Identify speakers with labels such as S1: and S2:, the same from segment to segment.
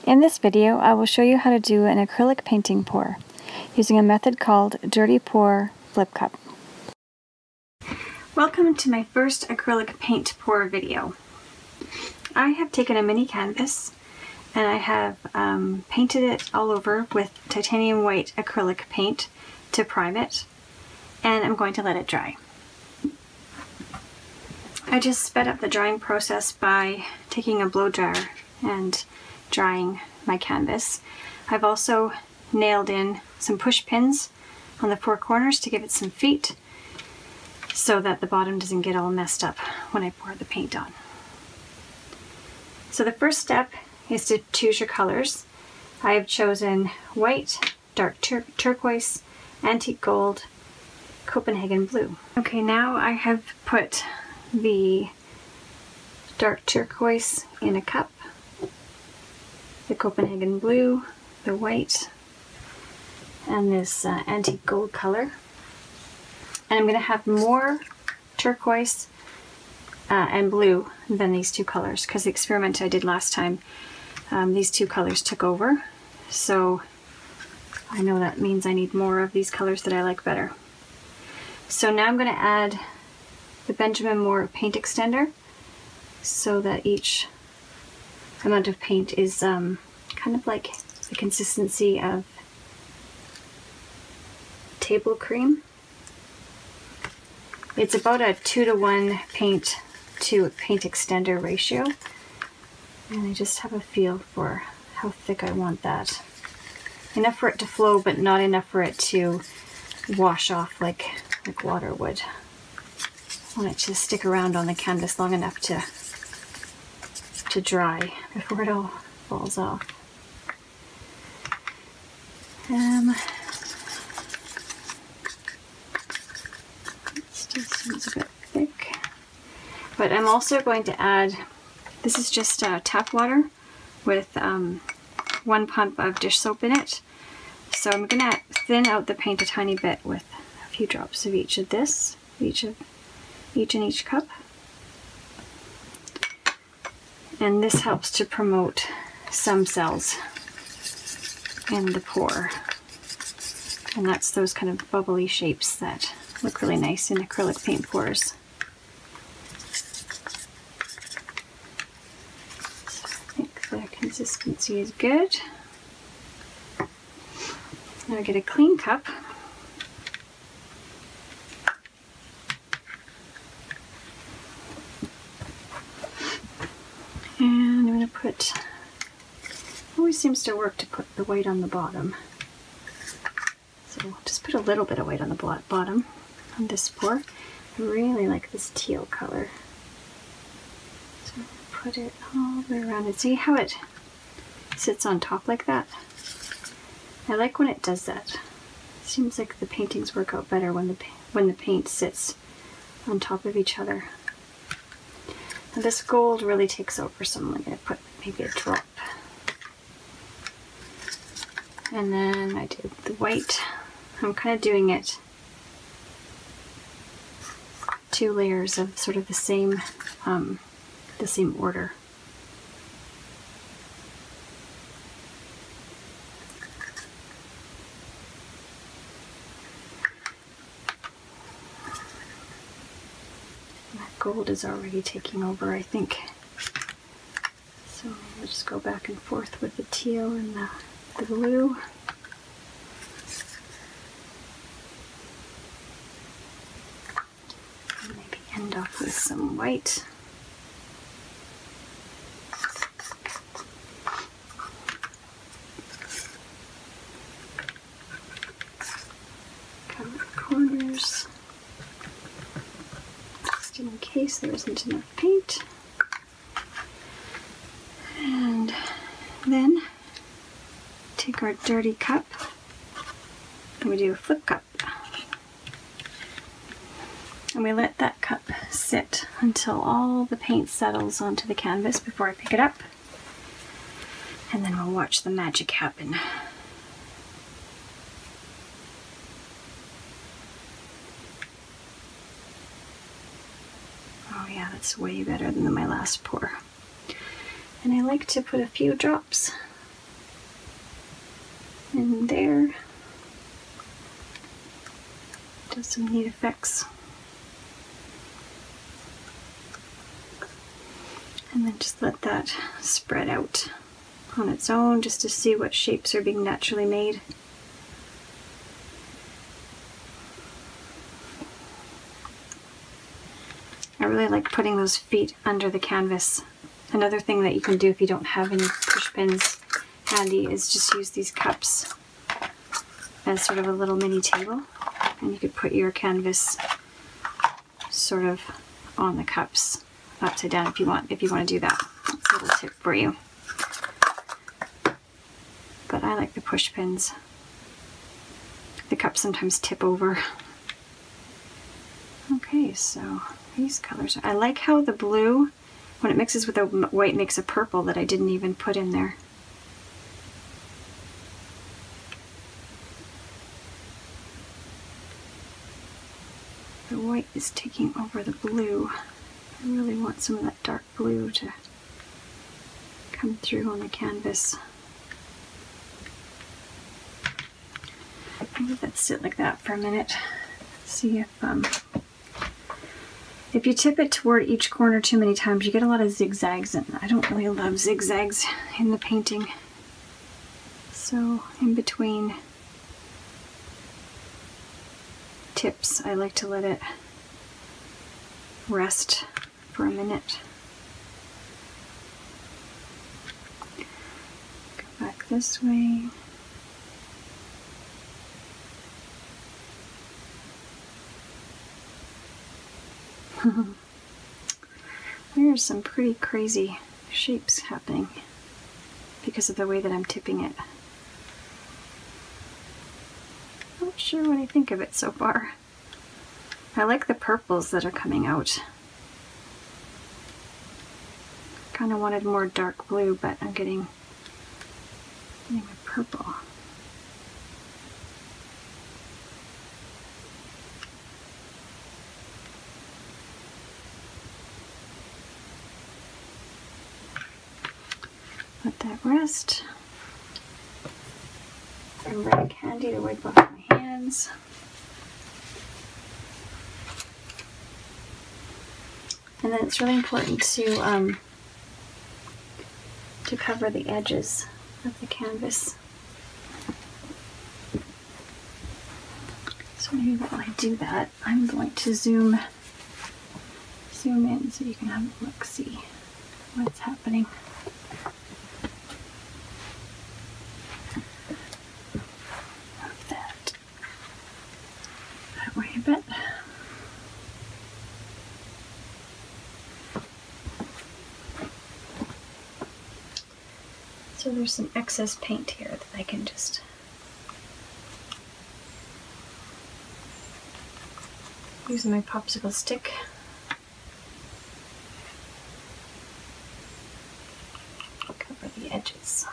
S1: In this video, I will show you how to do an acrylic painting pour using a method called Dirty Pour Flip Cup. Welcome to my first acrylic paint pour video. I have taken a mini canvas and I have painted it all over with titanium white acrylic paint to prime it, and I'm going to let it dry. I just sped up the drying process by taking a blow dryer and drying my canvas. I've also nailed in some push pins on the four corners to give it some feet so that the bottom doesn't get all messed up when I pour the paint on. So the first step is to choose your colors. I have chosen white, dark turquoise, antique gold, Copenhagen blue. Okay, now I have put the dark turquoise in a cup, the Copenhagen blue, the white, and this antique gold color. And I'm going to have more turquoise and blue than these two colors, because the experiment I did last time, these two colors took over. So I know that means I need more of these colors that I like better. So now I'm going to add the Benjamin Moore paint extender so that each amount of paint is kind of like the consistency of table cream. It's about a 2:1 paint to paint extender ratio, and I just have a feel for how thick I want that. Enough for it to flow, but not enough for it to wash off like water would. I want it to stick around on the canvas long enough to dry before it all falls off. It still seems a bit thick, but I'm also going to add, this is just tap water with 1 pump of dish soap in it. So I'm going to thin out the paint a tiny bit with a few drops of each of this, each in each cup. And this helps to promote some cells in the pour. And that's those kind of bubbly shapes that look really nice in acrylic paint pours. So I think the consistency is good. Now I get a clean cup. And I'm going to put, always seems to work to put the white on the bottom. So just put a little bit of white on the bottom on this pour. I really like this teal color. So put it all the way around and see how it sits on top like that. I like when it does that. It seems like the paintings work out better when the paint sits on top of each other. Now this gold really takes over, so I'm going to put maybe a drop. And then I did the white. I'm kind of doing it 2 layers of sort of the same order. Gold is already taking over, I think. So we'll just go back and forth with the teal and the blue. And maybe end off with some white. Cover the corners, in case there isn't enough paint. And then take our dirty cup and we do a flip cup. And we let that cup sit until all the paint settles onto the canvas before I pick it up. And then we'll watch the magic happen. Oh yeah, that's way better than my last pour. And I like to put a few drops in there. Does some neat effects. And then just let that spread out on its own just to see what shapes are being naturally made. I really like putting those feet under the canvas. Another thing that you can do if you don't have any push pins handy is just use these cups as sort of a little mini table, and you could put your canvas sort of on the cups upside down if you want to do that. That's a little tip for you. But I like the push pins. The cups sometimes tip over. Okay, so these colors. I like how the blue, when it mixes with the white, makes a purple that I didn't even put in there. The white is taking over the blue. I really want some of that dark blue to come through on the canvas. I'll let that sit like that for a minute. See if you tip it toward each corner too many times, you get a lot of zigzags, and I don't really love zigzags in the painting. So in between tips, I like to let it rest for a minute. Go back this way. There's some pretty crazy shapes happening because of the way that I'm tipping it. Not sure what I think of it so far. I like the purples that are coming out. Kind of wanted more dark blue, but I'm getting a purple. Let that rest. Some red candy to wipe off my hands. And then it's really important to cover the edges of the canvas. So maybe while I do that, I'm going to zoom in so you can have a look, see what's happening. Move that way a bit. So there's some excess paint here that I can just use my popsicle stick. Cover the edges.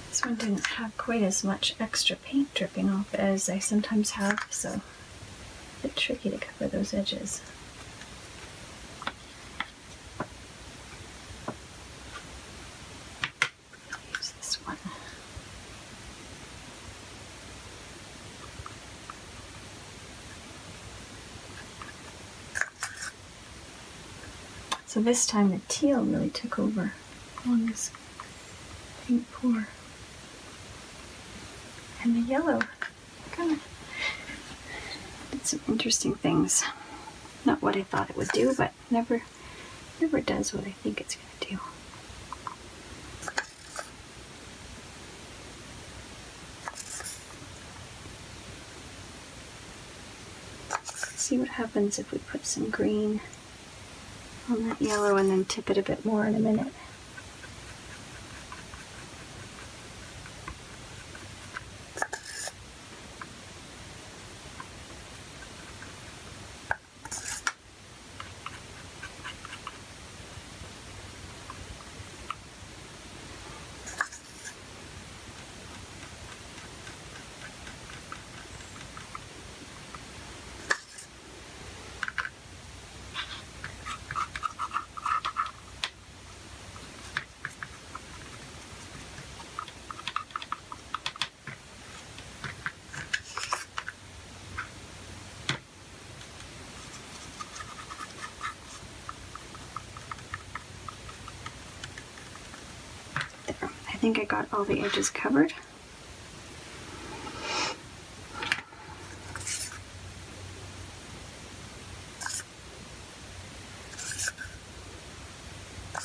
S1: This one didn't have quite as much extra paint dripping off as I sometimes have, so a bit tricky to cover those edges. Use this one. So this time the teal really took over on this paint pour. And the yellow kind of did some interesting things. Not what I thought it would do, but never does what I think it's going to do. Let's see what happens if we put some green on that yellow and then tip it a bit more in a minute. think I got all the edges covered. A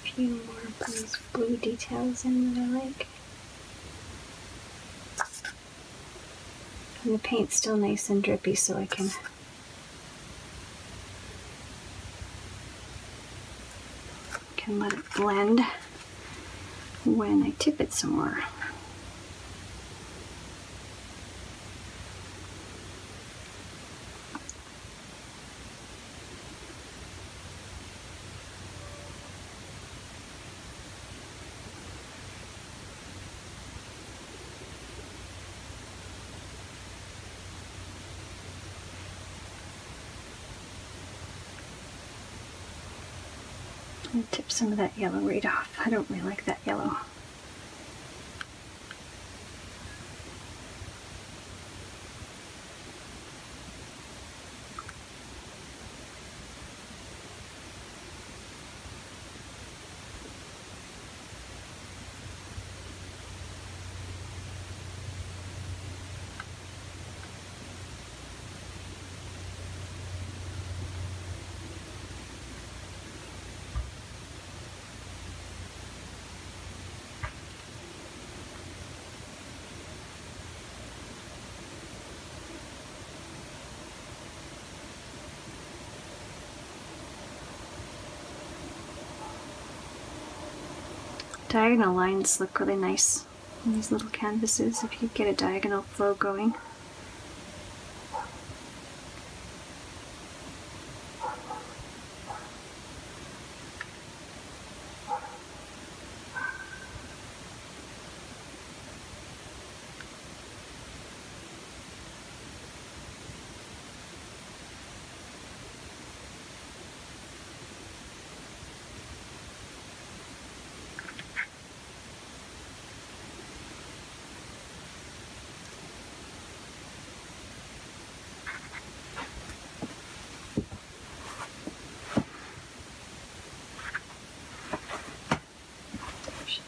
S1: few more of those blue details in that I like. And the paint's still nice and drippy, so I can let it blend when I tip it some more. And tip some of that yellow right off. I don't really like that yellow. Diagonal lines look really nice on these little canvases if you get a diagonal flow going.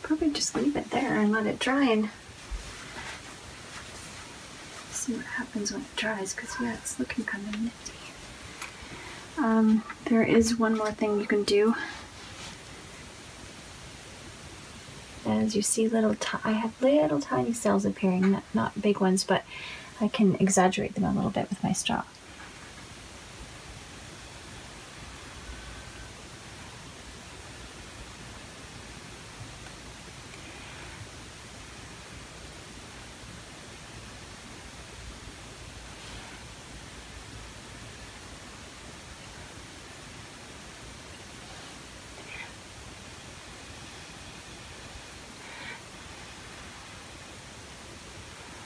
S1: Probably just leave it there and let it dry and see what happens when it dries, because yeah, it's looking kind of nifty. There is one more thing you can do. As you see, I have little tiny cells appearing, not big ones, but I can exaggerate them a little bit with my straw.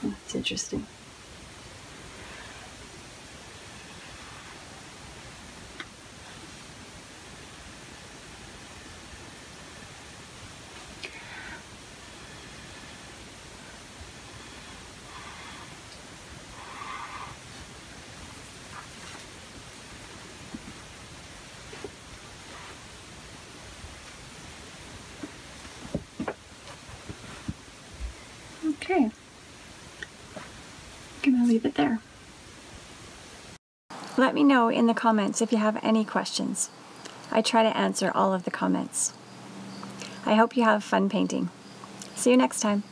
S1: That's interesting. Okay. I'm gonna leave it there. Let me know in the comments if you have any questions. I try to answer all of the comments. I hope you have fun painting. See you next time.